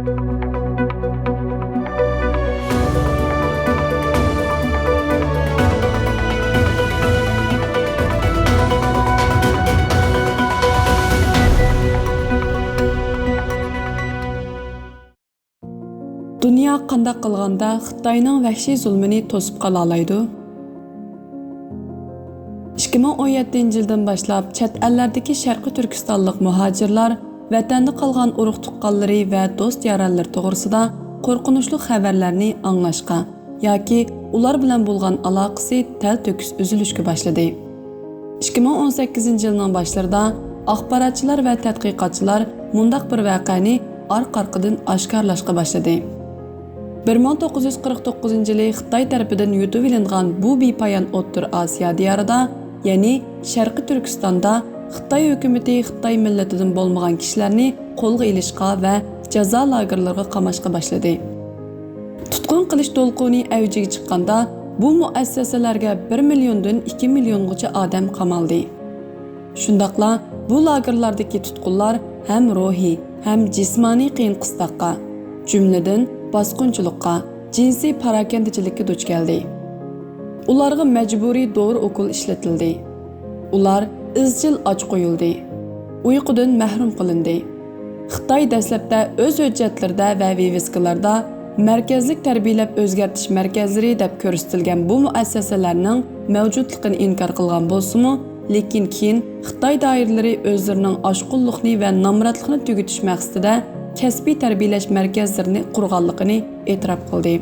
Dünya qandaq qilganda Xitoyning vahshiy zulmini to'sib qala oladi? 2017-yildan boshlab chet ellardagi Sharqiy Turkistonlik muhojirlar vatanda qolgan urug' tuqqanlari va do'st yaranlar to'g'risida qo'rqinchli xabarlarni anglashga yoki ular bilan bo'lgan aloqasi tal-to'kis uzilishga boshladi. 2018-yilning boshlarida axborotchilar va tadqiqotchilar mundaq bir voqeani orqa-orqadan oshkorlashga boshladi. 1949-yili Xitoy tarafidan yutib olingan bu bepoyon O'rta Osiyo diyorida, ya'ni Sharqiy Turkistonda Xitoy hukumatı Xitoy millatidan bo'lmagan kishilarni qo'lga olishga va jazo lagerlariga qamashga boshladi. Tutqun qilish to'lqini avjiga chiqqanda bu muassasalarga 1 milliondan 2 milliongacha odam qamaldi. Shundaqla bu lagerlardagi tutqunlar ham ruhiy, ham jismoniy qiyin qistoqqa, jumladan bosqinchilikqa, jinsiy parakandachilikka duch keldi. Ularga majburiy dori o'kul ishlatildi. Ular izchil och qo'yildi. Uyqudan mahrum qilindi. Xitoy dastlabda o'z hujjatlarida va viviskalarda markazlik tarbiyalab o'zgartish markazlari deb ko'rsatilgan bu muassasalarning mavjudligini inkor qilgan bo'lsa-mu, lekin keyin Xitoy doiralari o'zlarining oshqunlikni va nomratlikni tugutish maqsadida kasbiy tarbiyalash markazlarini qurganligini e'tirof qildi.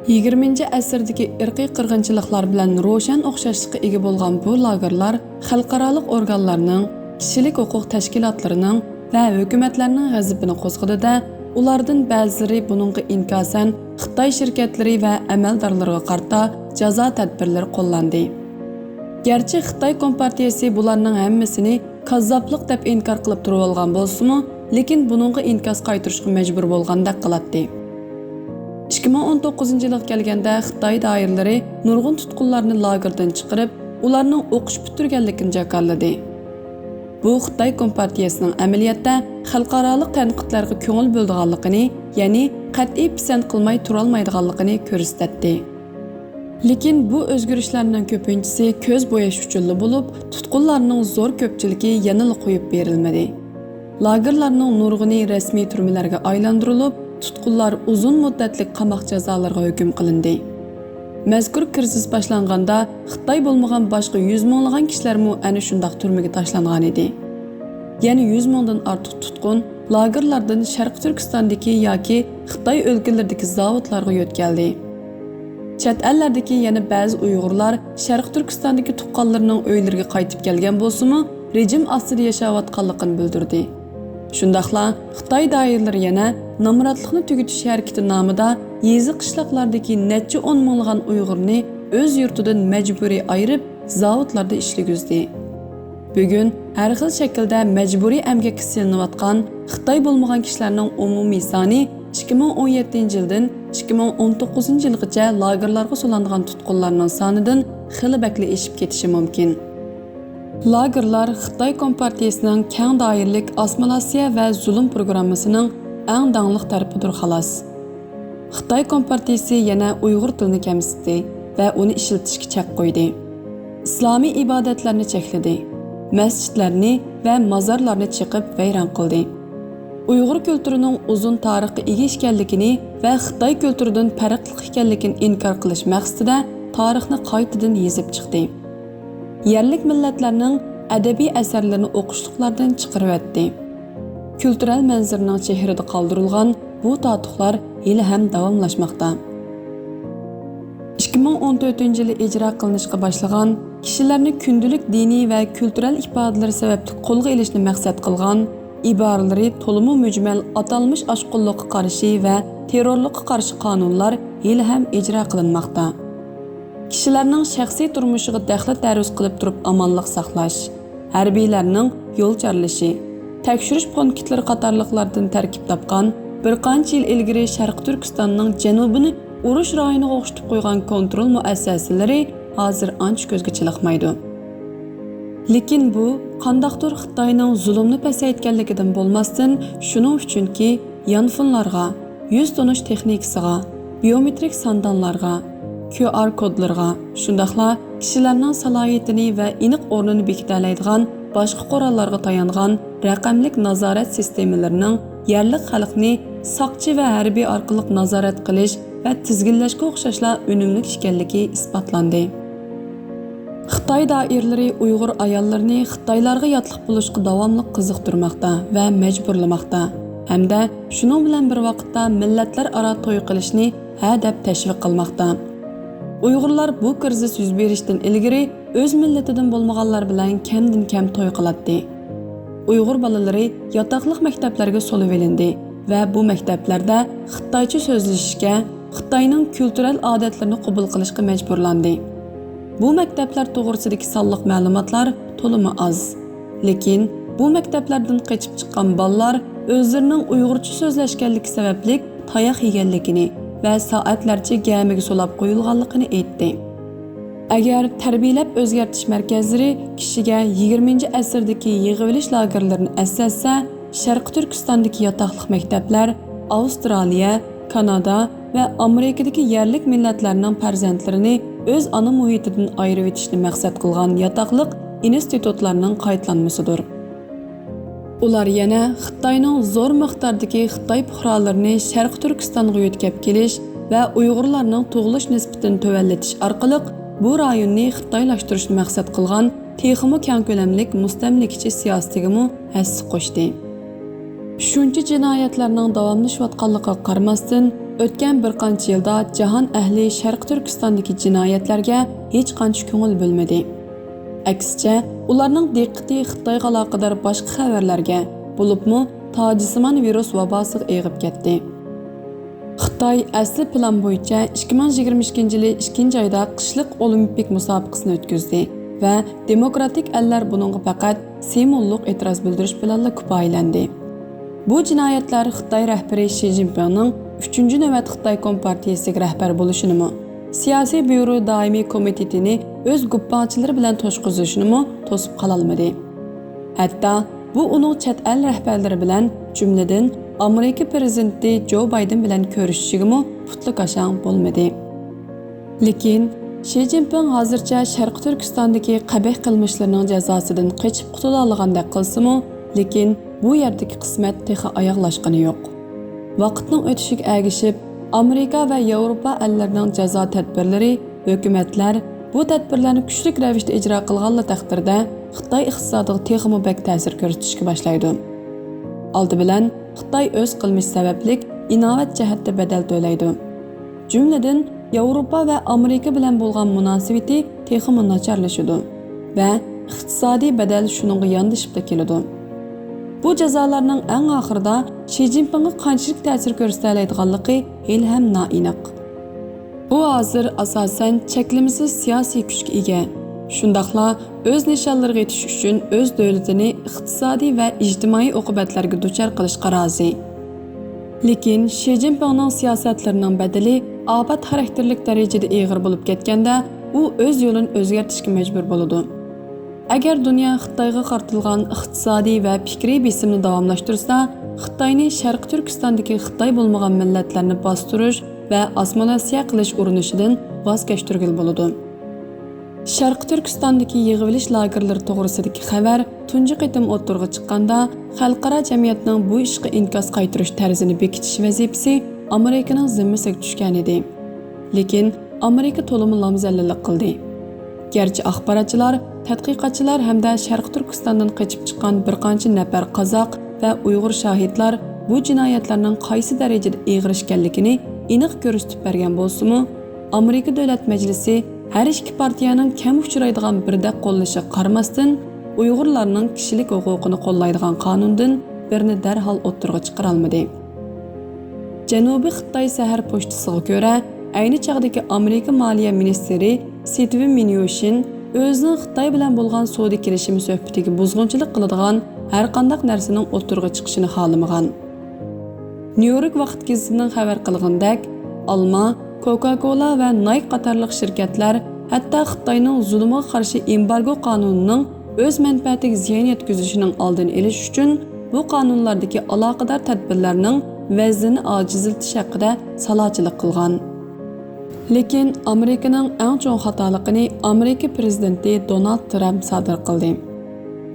20-asrdagi irqiy qirg'inchiliklar bilan ro'shan o'xshashlikka ega bo'lgan bu lagerlar xalqaro organlarning, kishilik huquq tashkilotlarining va hukumatlarning g'azabini qo'zg'adida, ulardan ba'zilari buningga inkosan Xitoy shirkatlari va amaldorlariga qarata jazo tadbirlari qo'llandi. Gerçi Xitoy Kompartiyasi bularning hammasini kazzoblik deb inkor qilib turib olgan bo'lsa-mu, lekin buningga inkos qaytarishga majbur bo'lgandek qiladi. 2019-yilga kelganda Xitoy doiralari nurg'un tutqunlarni lagerdan chiqarib, ularning o'qish bitirganligini jakarladi. Bu Xitoy Kompartiyasining amaliyotda xalqaro tanqidlarga ko'ngil bo'lganligini, ya'ni qat'iy pisand qilmay tura olmaydiganligini ko'rsatdi. Lekin bu o'zgarishlarning ko'pinchisi ko'z bo'yash uchun bo'lib, tutqunlarning zo'r ko'pchiligi yanada qo'yib berilmadi. Lagerlarning nurg'uni rasmiy turmalarga aylantirilib, tutqunlar uzun muddatlik qamoq jazolariga hukm qilindi. Mazkur krizis boshlanganda Xitoy bo'lmagan boshqa 100 minglagan kishilarmi ana shundaq turmaga tashlangan edi. Ya'ni 100 mingdan ortiq tutqun lagerlardan Sharqiy Turkistondagi yoki Xitoy o'lkalaridagi zavodlarga yo'tkaldi. Chet ellardagi yana ba'zi Uyg'urlar Sharqiy Turkistondagi tuqqanlarning uylariga qaytib kelgan bo'lsa-mu, rejim ostida yashayotganligini bildirdi. Shundaqla Xitoy doiralari yana nomratlikni tugutish harakati nomida yezi qishloqlardagi necha 10 minglagan Uyg'urni o'z yurtidan majburiy ayirib, zavodlarda ishlagizdi. Bugun har xil shaklda majburiy emgakka silinayotgan Xitoy bo'lmagan kishilarning umumiy soni 2017-yildan 2019-yilgacha lagerlarga solingan tutqunlarning sonidan xili bakli eshib ketishi mumkin. Lagerlar Xitoy Kompartiyasining keng doiralik assimilyatsiya va zulm programmasining eng dangliq tarafidir xolos. Xitoy Kompartiyasi yana Uyg'ur tilini kamsitdi va uni ishlatishga chek qo'ydi. Islomiy ibodatlarni chekladi. Masjidlarni va mozorlarni chiqib vayron qildi. Uyg'ur kulturining uzun tarixga ega ekanligini va Xitoy kulturidan farqli ekanligini inkor qilish maqsadida tarixni qaytadan yozib chiqdi. Yerlik millatlarning adabiy asarlarini o'qishliqlardan chiqarib o'tdi. Kultural manzaraning chehrida qoldirilgan bu tatiqlar hali ham davomlashmoqda. 2014-yili ijro qilinishga boshlagan, kishilarni kundalik diniy va kultural ifodalar sababli qo'lga olishni maqsad qilgan iboralari to'liq mujmal atalmish oshqunlikqa qarshi va terrorlikqa qarshi qonunlar hali ham ijro qilinmoqda. Kishilarning shaxsiy turmushiga daxl taruz qilib turib amonlik saqlash, harbiylarning yo'l chorlashi, tekshirish punktlari qatorliqlardan tarkib topgan bir qancha yil ilgari Sharqiy Turkistonning janubini urush rayoniga o'xshatib qo'ygan kontrol muassasalari hozir ancha ko'zga chiliqmaydi. Lekin bu qandaqdir Xitoyning zulmni pasaytganligidan bo'lmasdan, shuning uchunki yanfonlarga, yüz tonish texnikasiga, biometrik sandanlarga, QR kodlarga, shundaqla kishilarning salohiyatini va aniq o'rnini bekitalaydigan boshqa qurollarga tayangan raqamlik nazorat sistemalarining yerlik xalqni saqchi va harbiy orqali nazorat qilish va tizginlashga o'xshashla unumli ekanligi isbotlandi. Xitoy doiralari Uyg'ur ayollarini Xitoylarga yotliq bo'lishga davomli qiziqtirmoqda va majburlamoqda, hamda shuning bilan bir vaqtda millatlar aro to'y qilishni deb tashviq qilmoqda. Uyg'urlar bu kriz yuz berishdan ilgari o'z millatidan bo'lmaganlar bilan kamdan kam to'y qiladi. Uyg'ur bolalari yotoqliq maktablarga solib olindi va bu maktablarda Xitoycha so'zlashishga, Xitoyning kultural odatlarini qabul qilishga majburlandi. Bu maktablar to'g'risidagi sonliq ma'lumotlar to'limi oz. Lekin bu maktablardan qochib chiqqan bolalar o'zlarining Uyg'urcha so'zlashganligi sababli tayoq yeganligini va soatlarcha gamiga solab qo'yilganligini aytdi. Agar tarbiyalab o'zgartish markazlari kishiga 20-asrdagi yig'ilish lagerlarini eslatsa, Sharqi Turkistondagi yotoqliq maktablar Avstraliya, Kanada va Amerikadagi yerlik millatlarning farzandlarini o'z ona muhitidan ayirib etishni maqsad qilgan yotoqliq institutlarning qaytlanmasidir. Ular yana Xitoyning zo'r miqdordagi Xitoy fuqarolarini Sharqi Turkistonga yetkazib kelish va Uyg'urlarning tug'ilish nisbatini tövallatish orqali bu rayonni Xitoylashtirishni maqsad qilgan texmo keng ko'lamlik mustamlikachi siyosatiga hassa qo'shdi. Shuncha jinoyatlarning davomlashayotganligiga qaramasdan, o'tgan bir qancha yilda jahon ahli Sharqi Turkistondagi jinoyatlarga hech qancha ko'ngil bo'lmadi. Aksicha, ularning diqqati Xitoyga aloqador boshqa xabarlarga, bo'libmi tojismon virus vabosiga eg'ib ketdi. Xitoy asli plan bo'yicha 2022-yil 2-oyda qishliq olimpik musobaqasini o'tkazdi va demokratik ellar buningga faqat simvollik e'tiroz bildirish bilan kifoyalandi. Bu jinoyatlar Xitoy rahbari Xi Jinpingning 3-navbat Xitoy Kompartiyasiga rahbar bo'lishini, siyosiy byuro doimiy komitetini o'z guppachilari bilan to'shqizishini to'sib qololmadi. Hatto bu uning chet el rahbarlari bilan, jumladan Amerika prezidenti Joe Biden bilan ko'rishishiga putli qashang bo'lmadi. Lekin Xi Jinping hozircha Sharqi Turkistondagi qabih qilmishlarining jazosidan qochib qutula olgandek qilsa-mu, lekin bu yerdagi qismat texi oyoqlashgani yo'q. Vaqtning o'tishiga ergishib, Amerika va Yevropa ellarining jazo tadbirlari, hukumatlar bu tadbirlarni kuchli ravishda ijro qilganlar taqdirda Xitoy iqtisodiga texmi bak ta'sir ko'rsatishga boshlaydi. Oldi bilan Xitoy o'z qilmish sababli inovat jihatda badal to'laydi. Jumladan Yevropa va Amerika bilan bo'lgan munosabati texmi nacharlashadi va iqtisodiy badal shuningga yondashib keladi. Bu jazolarning eng oxirida Xi Jinpingga qanchalik ta'sir ko'rsatadiganligi hali ham noaniq. Bu hozir asosan cheklimsiz siyosiy kuchga ega. Shundaqla o'z nishonlariga yetish uchun o'z davlatini iqtisodiy va ijtimoiy oqibatlarga duchor qilishga rozi. Lekin Xi Jinpingning siyosatlarining badali obat xarakterlik darajada og'ir bo'lib ketganda, u o'z yo'lini o'zgartirishga majbur bo'ladi. Agar dunyo Xitoyga qartilgan iqtisodiy va fikriy besimni davomlashtirsa, Xitoyni Sharqi Turkistondagi Xitoy bo'lmagan millatlarni bostirish va osmonasiya qilish urinishidan voz kechtirgil bo'ladi. Sharqi Turkistondagi yig'ilish lagerlari to'g'risidagi xabar tunji qitim o'tirg'i chiqqanda, xalqaro jamiyatning bu ishga inkas qaytirish tarzini bekitish vazifasi Amerikaning zimmasiga tushgan edi. Lekin Amerika to'limi lamzallilik qildi. Gerçi axborotchilar, tadqiqotchilar hamda Sharqi Turkistondan qochib chiqqan bir qancha nafar qozoq va Uyg'ur shohidlar bu jinoyatlarning qaysi darajada og'ir ekanligini aniq ko'rsatib bergan bo'lsa-mu, Amerika Davlat Majlisi har ikki partiyaning kam uchraydigan birdek qo'llashi qaramasdan Uyg'urlarning kishilik huquqini qo'llaydigan qonundan birini darhol o'ttirg'i chiqara olmadi. Janubiy Xitoy sahar pochtasiga ko'ra, ayni chog'dagi Amerika Moliya ministri Steven Mnuchin o'zining Xitoy bilan bo'lgan savdo kelishimi suhbatiga buzg'unchilik qiladigan har qanday narsaning o'ttirg'i chiqishini xohlamagan. New York vaqt gazetining xabar qilgandek, Alma, Coca-Cola va Nike qatorliq shirkatlar hatto Xitoyning zulmiga qarshi embargo qonunining o'z manfaatiga ziyon yetkazishining oldini olish uchun bu qonunlardagi aloqador tadbirlarning vəznini aciziltish haqida salachilik qilgan. Lekin Amerikaning eng cho'ng xatoligini Amerika prezidenti Donald Trump sodir qildi.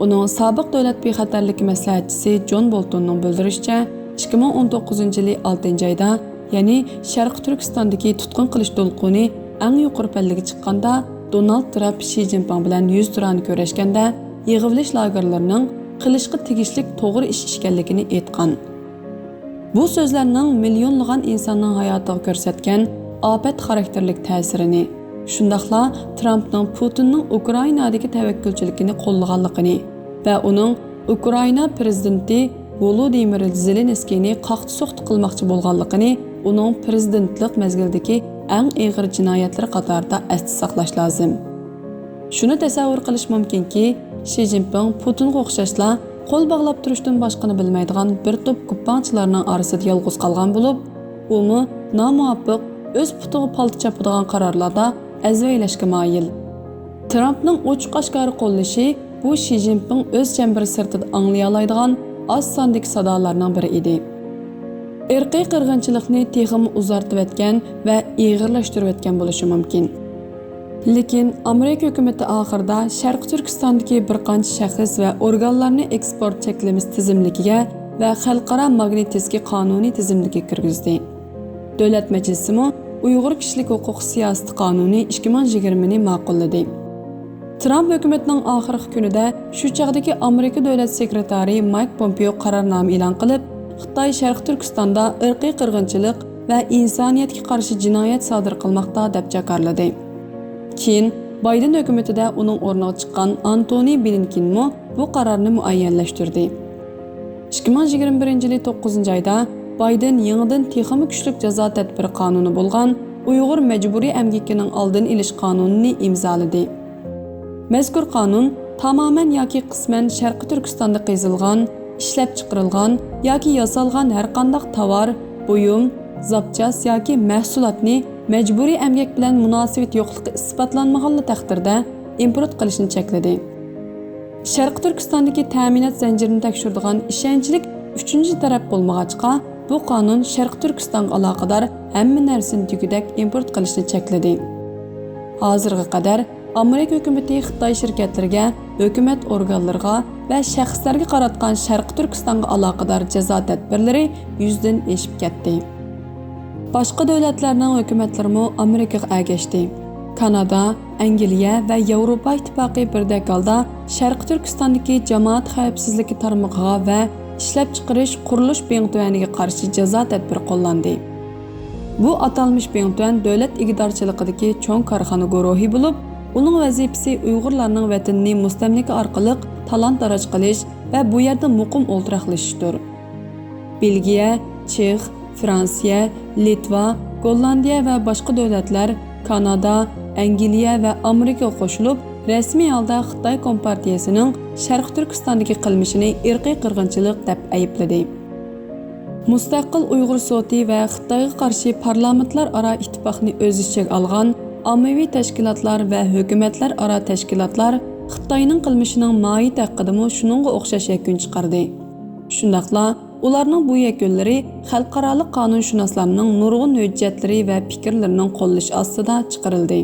Uning sobiq davlat bexatarligi maslahatchisi John Boltonning bildirishicha, 2019-yil 6-oyda, ya'ni Sharqiy Turkistondagi tutqun qilish to'lqini eng yuqori pallaga chiqqanda, Donald Trump Xi Jinping bilan yuz turani ko'rishganda, yig'ilish lagerlarining qilishga tegishli to'g'ri ish ekanligini aytgan. Bu so'zlarning millionlagan insonning hayotiga ko'rsatgan afat xarakterlik ta'sirini, shundaqla Trumpning Putinning Ukrainadagi tavakkulchiligini qo'llaganligini va uning Ukraina prezidenti Volodymyr Zelenskiyni qaqti-soqti qilmoqchi bo'lganligini uning prezidentlik mezgildagi eng og'ir jinoyatlar qatorida esda saqlash lozim. Shuni tasavvur qilish mumkinki, Xi Jinping Putinga o'xshashla qo'l bog'lab turishdan boshqani bilmaydigan bir to'p kuppangchilarning orasida yolg'iz qolgan bo'lib, umi nomuvofiq o'z putiga palto chapadigan qarorlarda azvaylashga moyil. Trumpning ochiq-oshkora qo'llashi bu Xi Jinping o'z chemberi sirtida anglay oladigan oz sondagi sadolarning biri edi. Irqiy qirg'inchilikni texmi uzartib etgan va ig'irlashtirib etgan bo'lishi mumkin. Lekin Amerika hukumati oxirida Sharqiy Turkistondagi bir qancha shaxs va organlarni eksport cheklamiz tizimligiga va xalqaro Magnitskiy qonuniy tizimligiga kirgizdi. Davlat majlisi Uyg'ur kishilik huquq siyosati qonuni 2020 ni ma'qulladi. Trump hukumatining oxirgi kunida shu chog'dagi Amerika davlat sekretari Mike Pompeo qarornoma e'lon qilib, Xitoy Sharqiy Turkistonda irqiy qirg'inchilik va insoniyatga qarshi jinoyat sodir qilmoqda deb jakarladi. Keyin Biden hukumatida uning o'rniga chiqqan Antony Blinken bu qarorni muayyanlashtirdi. 2021-yil 9-oyda Biden yangidan texnik kuchlik jazo tadbiri qonuni bo'lgan Uyg'ur majburiy emgakining oldini olish qonunini imzoladi. Mazkur qonun tamoman yoki qisman Sharqiy Turkistonda qazilgan, ishlab chiqarilgan yoki yasalgan har qanday tovar, buyum, zapchas yoki mahsulotni majburiy emgak bilan munosabat yo'qligi isbotlanmagan taqdirda import qilishni chekladi. Sharqiy Turkistondagi ta'minot zanjirini tekshiradigan ishonchlik 3-taraf bo'lmag'achqa, bu qonun Sharqiy Turkistonga aloqador hamma narsani tugudek import qilishni chekladi. Hozirga qadar Amerika hukumati Xitoy shirkatlariga, hukumat organlariga va shaxslarga qaratgan Sharqiy Turkistonga aloqador jazo tadbirlari 100dan oshib ketdi. Boshqa davlatlarning hukumatlari Amerikaga ergashdi. Kanada, Angliya va Yevropa ittifoqi birdek holda Sharqiy Turkistondagi jamoat xavfsizligi tarmog'iga va ishlab chiqarish qurilish bentuvaniga qarshi jazo tadbiri qo'llandi. Bu atalmish bentuvan davlat igidorchiligidagi cho'ng korxona guruhi bo'lib, uning vazifasi Uyg'urlarning vatanini mustamlika orqali talon-taroj qilish va bu yerda muqim o'ltiraqlashishdir. Belgiya, Chex, Fransiya, Litva, Gollandiya va boshqa davlatlar Kanada, Angliya va Amerika qo'shilib rasmiy holda Xitoy Kompartiyasining Sharqiy Turkistondagi qilmishini irqiy qirg'inchilik deb aybladi. Mustaqil Uyg'ur soti va Xitoyga qarshi parlamentlar aro ittifoqni o'z ichiga olgan ommaviy tashkilotlar va hukumatlar aro tashkilotlar Xitoyning qilmishining mohiyati haqida shuningga o'xshash yakun chiqardi. Shundaqla ularning bu yakunlari xalqaro qonunshunoslarning nurg'un hujjatlari va fikrlarining qo'llash ostida chiqarildi.